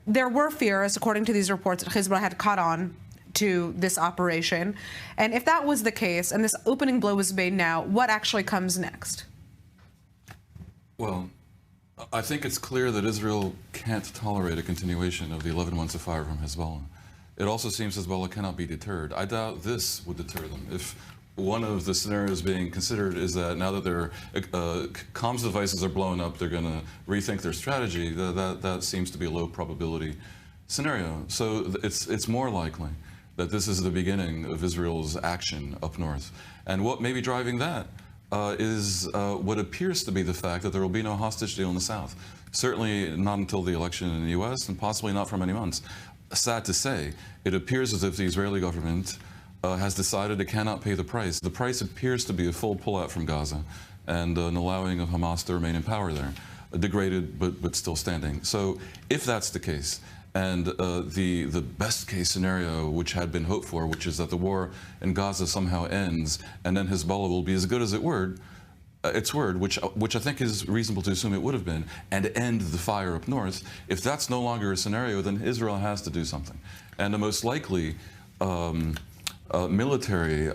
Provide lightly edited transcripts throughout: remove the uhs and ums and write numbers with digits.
there were fears, according to these reports, that Hezbollah had caught on to this operation. And if that was the case, and this opening blow was made now, what actually comes next? Well, I think it's clear that Israel can't tolerate a continuation of the 11 months of fire from Hezbollah. It also seems Hezbollah cannot be deterred. I doubt this would deter them. If one of the scenarios being considered is that now that their comms devices are blown up, they're going to rethink their strategy, that seems to be a low probability scenario. So it's more likely that this is the beginning of Israel's action up north. And what may be driving that is what appears to be the fact that there will be no hostage deal in the south. Certainly not until the election in the US, and possibly not for many months. Sad to say, it appears as if the Israeli government has decided it cannot pay the price. The price appears to be a full pullout from Gaza and an allowing of Hamas to remain in power there, degraded but still standing. So if that's the case, and the best case scenario which had been hoped for, which is that the war in Gaza somehow ends and then Hezbollah will be as good as its word, which I think is reasonable to assume it would have been, and end the fire up north. If that's no longer a scenario, then Israel has to do something. And the most likely military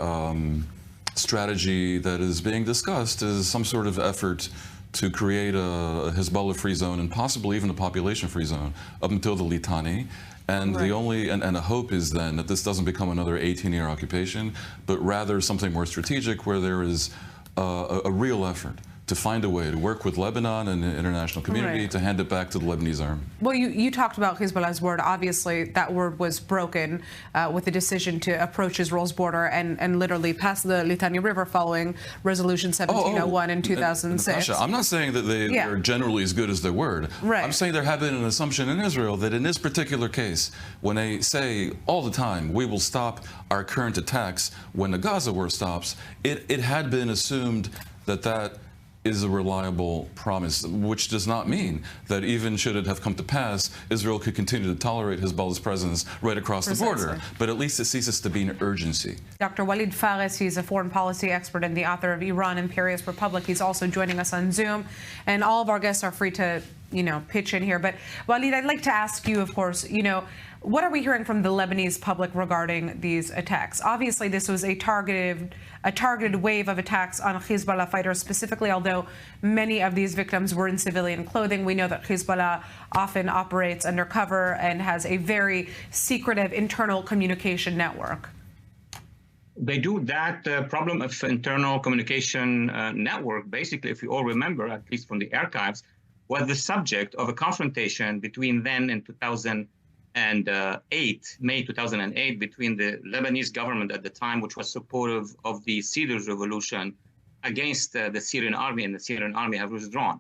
strategy that is being discussed is some sort of effort to create a Hezbollah-free zone and possibly even a population-free zone up until the Litani. And the only and the hope is then that this doesn't become another 18-year occupation, but rather something more strategic where there is a real effort to find a way to work with Lebanon and the international community to hand it back to the Lebanese army. Well, you talked about Hezbollah's word. Obviously, that word was broken with the decision to approach Israel's border and literally pass the Litani River following Resolution 1701 in 2006. Natasha, I'm not saying that they're generally as good as their word. I'm saying there has been an assumption in Israel that in this particular case, when they say all the time, we will stop our current attacks when the Gaza war stops, it had been assumed that that is a reliable promise, which does not mean that even should it have come to pass, Israel could continue to tolerate Hezbollah's presence right across the border. But at least it ceases to be an urgency. Dr. Walid Fares, he's a foreign policy expert and the author of Iran, Imperious Republic. He's also joining us on Zoom. And all of our guests are free to, pitch in here. But Walid, I'd like to ask you, of course, what are we hearing from the Lebanese public regarding these attacks? Obviously, this was a targeted wave of attacks on Hezbollah fighters specifically, although many of these victims were in civilian clothing. We know that Hezbollah often operates undercover and has a very secretive internal communication network. They do that problem of internal communication network. Basically, if you all remember, at least from the archives, was the subject of a confrontation between then and 2008, May 2008, between the Lebanese government at the time, which was supportive of the Cedars Revolution, against the Syrian army, and the Syrian army have withdrawn.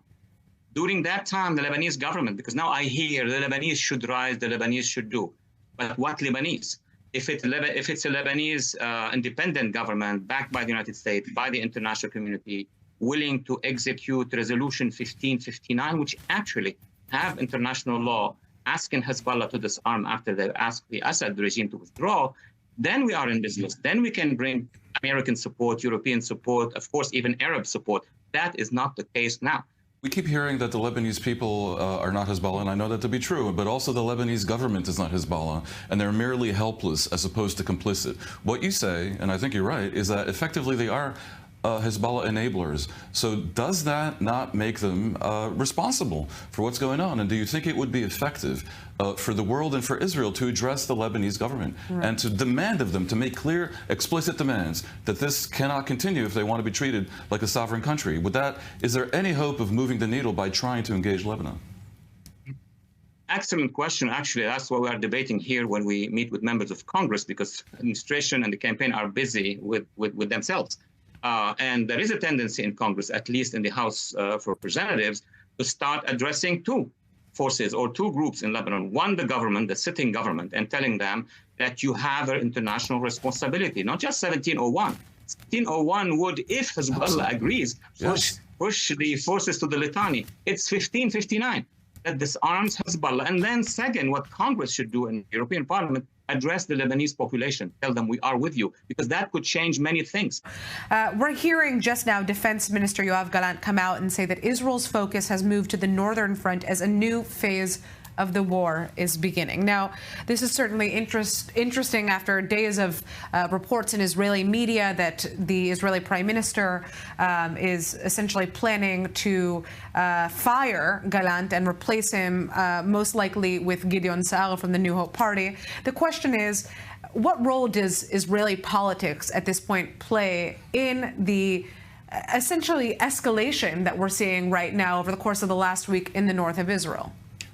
During that time, the Lebanese government, because now I hear the Lebanese should rise, the Lebanese should do. But what Lebanese? If it's a Lebanese independent government backed by the United States, by the international community, willing to execute Resolution 1559, which actually have international law asking Hezbollah to disarm after they asked the Assad regime to withdraw, then we are in business. Then we can bring American support, European support, of course, even Arab support. That is not the case now. We keep hearing that the Lebanese people are not Hezbollah, and I know that to be true, but also the Lebanese government is not Hezbollah, and they're merely helpless as opposed to complicit. What you say, and I think you're right, is that effectively they are Hezbollah enablers. So does that not make them responsible for what's going on? And do you think it would be effective for the world and for Israel to address the Lebanese government and to demand of them, to make clear, explicit demands that this cannot continue if they want to be treated like a sovereign country? Is there any hope of moving the needle by trying to engage Lebanon? Excellent question. Actually, that's what we are debating here when we meet with members of Congress, because administration and the campaign are busy with themselves. And there is a tendency in Congress, at least in the House for Representatives, to start addressing two forces or two groups in Lebanon. One, the government, the sitting government, and telling them that you have an international responsibility, not just 1701. 1701 would, if Hezbollah agrees, push the forces to the Litani. It's 1559 that disarms Hezbollah. And then second, what Congress should do in the European Parliament, address the Lebanese population, tell them we are with you, because that could change many things. We're hearing just now Defense Minister Yoav Gallant come out and say that Israel's focus has moved to the northern front as a new phase of the war is beginning. Now, this is certainly interesting after days of reports in Israeli media that the Israeli Prime Minister is essentially planning to fire Gallant and replace him most likely with Gideon Sa'ar from the New Hope Party. The question is, what role does Israeli politics at this point play in the essentially escalation that we're seeing right now over the course of the last week in the north of Israel?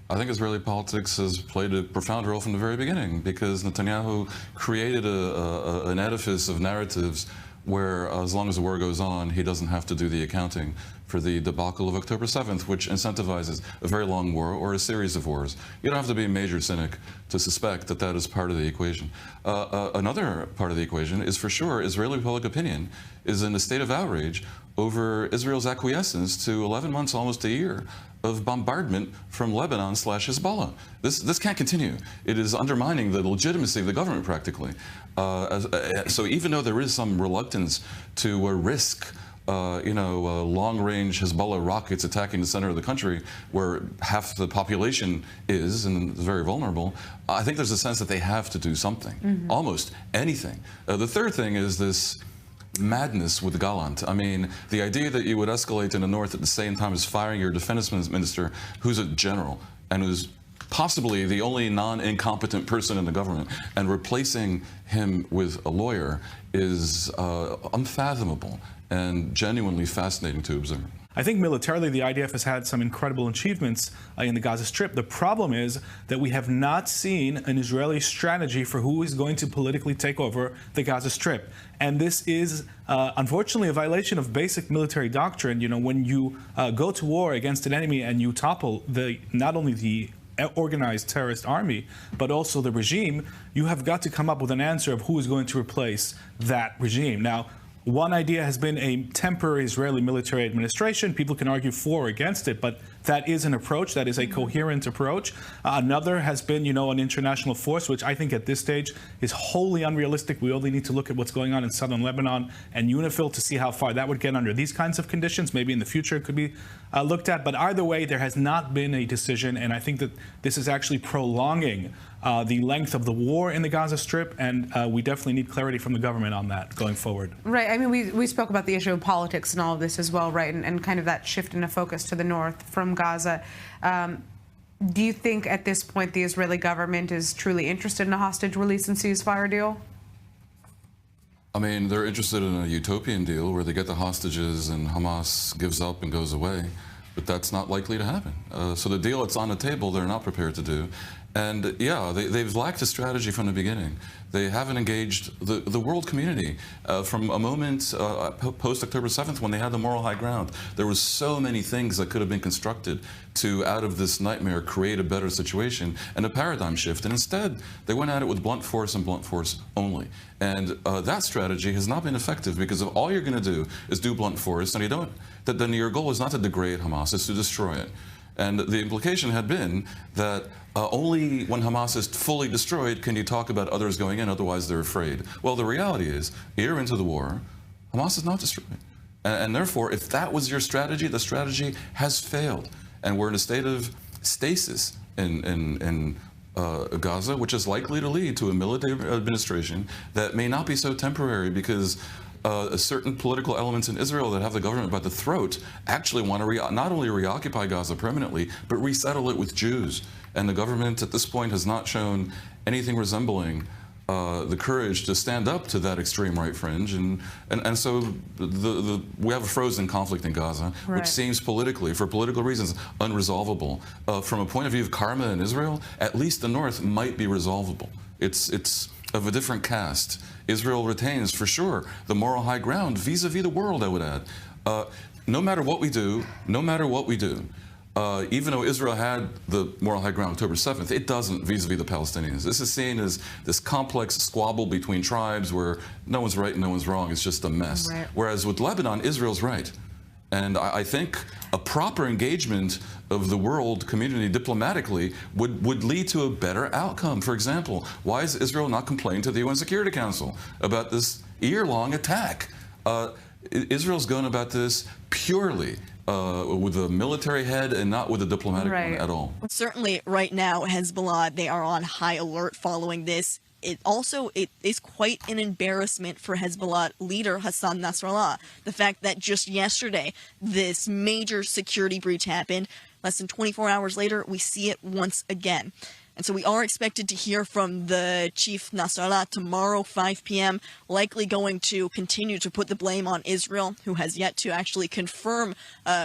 I think Israeli politics has played a profound role from the very beginning, because Netanyahu created an edifice of narratives where, as long as the war goes on, he doesn't have to do the accounting for the debacle of October 7th, which incentivizes a very long war or a series of wars. You don't have to be a major cynic to suspect that that is part of the equation. Another part of the equation is, for sure, Israeli public opinion is in a state of outrage over Israel's acquiescence to 11 months, almost a year, of bombardment from Lebanon/Hezbollah. This can't continue. It is undermining the legitimacy of the government, practically. So even though there is some reluctance to risk long-range Hezbollah rockets attacking the center of the country, where half the population is and is very vulnerable, I think there's a sense that they have to do something, almost anything. The third thing is this madness with Gallant. I mean, the idea that you would escalate in the north at the same time as firing your defense minister, who's a general and who's possibly the only non-incompetent person in the government, and replacing him with a lawyer is unfathomable and genuinely fascinating to observe. I think militarily the IDF has had some incredible achievements in the Gaza Strip. The problem is that we have not seen an Israeli strategy for who is going to politically take over the Gaza Strip. And this is, unfortunately, a violation of basic military doctrine. You know, when you go to war against an enemy and you topple not only the organized terrorist army, but also the regime, you have got to come up with an answer of who is going to replace that regime. Now, one idea has been a temporary Israeli military administration. People can argue for or against it, but that is an approach. That is a coherent approach. Another has been, an international force, which I think at this stage is wholly unrealistic. We only need to look at what's going on in southern Lebanon and UNIFIL to see how far that would get under these kinds of conditions. Maybe in the future it could be looked at. But either way, there has not been a decision, and I think that this is actually prolonging the length of the war in the Gaza Strip, and we definitely need clarity from the government on that going forward. Right. I mean, we spoke about the issue of politics and all of this as well, right? And kind of that shift in a focus to the north from Gaza. Do you think at this point the Israeli government is truly interested in a hostage release and ceasefire deal? I mean, they're interested in a utopian deal where they get the hostages and Hamas gives up and goes away, but that's not likely to happen. So the deal that's on the table, they're not prepared to do. And yeah, they've lacked a strategy from the beginning. They haven't engaged the world community from a moment post-October 7th when they had the moral high ground. There was so many things that could have been constructed to, out of this nightmare, create a better situation and a paradigm shift. And instead, they went at it with blunt force and blunt force only. And that strategy has not been effective, because if all you're going to do is do blunt force, and then your goal is not to degrade Hamas, it's to destroy it. And the implication had been that only when Hamas is fully destroyed can you talk about others going in, otherwise they're afraid. Well, the reality is, a year into the war, Hamas is not destroyed. And therefore, if that was your strategy, the strategy has failed. And we're in a state of stasis in Gaza, which is likely to lead to a military administration that may not be so temporary, because certain political elements in Israel that have the government by the throat actually want to not only reoccupy Gaza permanently, but resettle it with Jews. And the government at this point has not shown anything resembling the courage to stand up to that extreme right fringe. And so we have a frozen conflict in Gaza, right, which seems politically, for political reasons, unresolvable. From a point of view of karma in Israel, at least the north might be resolvable. It's of a different cast. Israel retains, for sure, the moral high ground vis-a-vis the world, I would add. No matter what we do, even though Israel had the moral high ground October 7th, it doesn't vis-a-vis the Palestinians. This is seen as this complex squabble between tribes where no one's right and no one's wrong. It's just a mess. Right. Whereas with Lebanon, Israel's right. And I think a proper engagement of the world community diplomatically would lead to a better outcome. For example, why is Israel not complaining to the UN Security Council about this year-long attack? Israel's going about this purely with a military head and not with a diplomatic one at all. Certainly right now, Hezbollah, they are on high alert following this. It is quite an embarrassment for Hezbollah leader Hassan Nasrallah. The fact that just yesterday, this major security breach happened. Less than 24 hours later, we see it once again. And so we are expected to hear from the chief Nasrallah tomorrow, 5 p.m., likely going to continue to put the blame on Israel, who has yet to actually confirm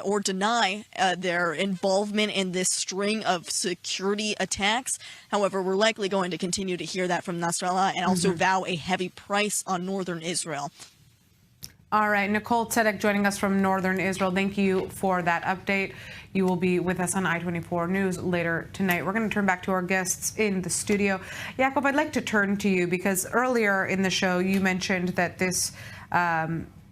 or deny their involvement in this string of security attacks. However, we're likely going to continue to hear that from Nasrallah and also vow a heavy price on northern Israel. All right, Nicole Tzedek joining us from northern Israel. Thank you for that update. You will be with us on I24 News later tonight. We're going to turn back to our guests in the studio. Jacob, I'd like to turn to you because earlier in the show you mentioned that this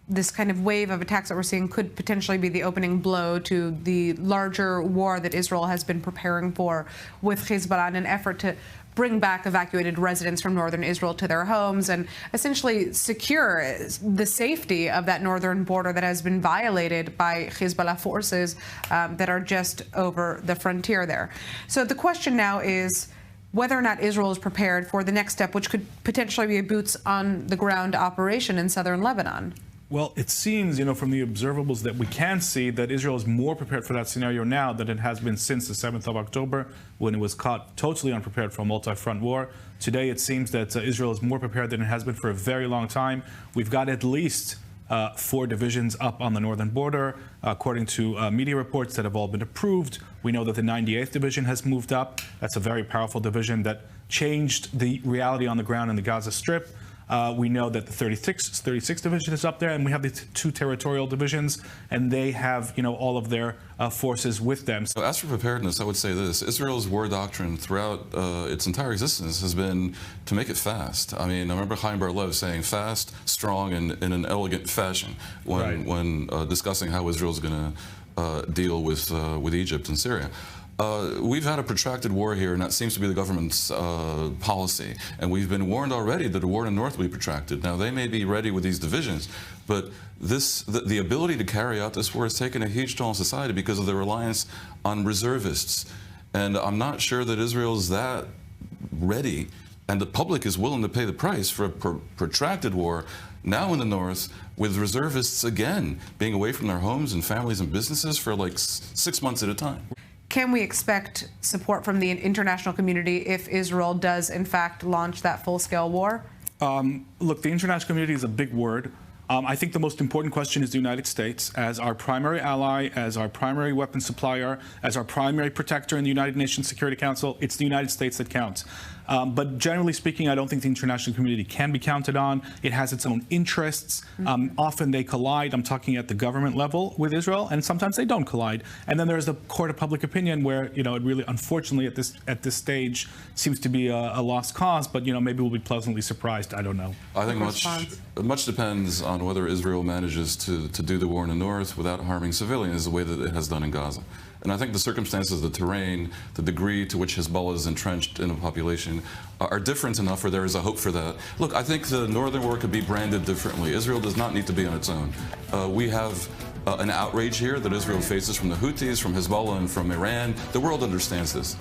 this kind of wave of attacks that we're seeing could potentially be the opening blow to the larger war that Israel has been preparing for with Hezbollah in an effort to bring back evacuated residents from northern Israel to their homes and essentially secure the safety of that northern border that has been violated by Hezbollah forces that are just over the frontier there. So the question now is whether or not Israel is prepared for the next step, which could potentially be a boots on the ground operation in southern Lebanon. Well, it seems, from the observables that we can see that Israel is more prepared for that scenario now than it has been since the 7th of October, when it was caught totally unprepared for a multi-front war. Today, it seems that Israel is more prepared than it has been for a very long time. We've got at least 4 divisions up on the northern border, according to media reports that have all been approved. We know that the 98th Division has moved up. That's a very powerful division that changed the reality on the ground in the Gaza Strip. We know that the 36th Division is up there, and we have the 2 territorial divisions, and they have, all of their forces with them. So as for preparedness, I would say this. Israel's war doctrine throughout its entire existence has been to make it fast. I mean, I remember Chaim Bar-Lev saying fast, strong, and in an elegant fashion when discussing how Israel's going to deal with Egypt and Syria. We've had a protracted war here, and that seems to be the government's policy. And we've been warned already that a war in the north will be protracted. Now, they may be ready with these divisions, but the ability to carry out this war has taken a huge toll on society because of the reliance on reservists. And I'm not sure that Israel's that ready, and the public is willing to pay the price for a protracted war now in the north, with reservists again being away from their homes and families and businesses for like 6 months at a time. Can we expect support from the international community if Israel does, in fact, launch that full-scale war? Look, the international community is a big word. I think the most important question is the United States as our primary ally, as our primary weapon supplier, as our primary protector in the United Nations Security Council. It's the United States that counts. But generally speaking, I don't think the international community can be counted on. It has its own interests. Often they collide. I'm talking at the government level with Israel, and sometimes they don't collide. And then there's the court of public opinion where, it really, unfortunately, at this stage seems to be a lost cause. But, maybe we'll be pleasantly surprised. I don't know. I think much depends on whether Israel manages to do the war in the north without harming civilians the way that it has done in Gaza. And I think the circumstances, the terrain, the degree to which Hezbollah is entrenched in a population are different enough where there is a hope for that. Look, I think the northern war could be branded differently. Israel does not need to be on its own. We have an outrage here that Israel faces from the Houthis, from Hezbollah, and from Iran. The world understands this.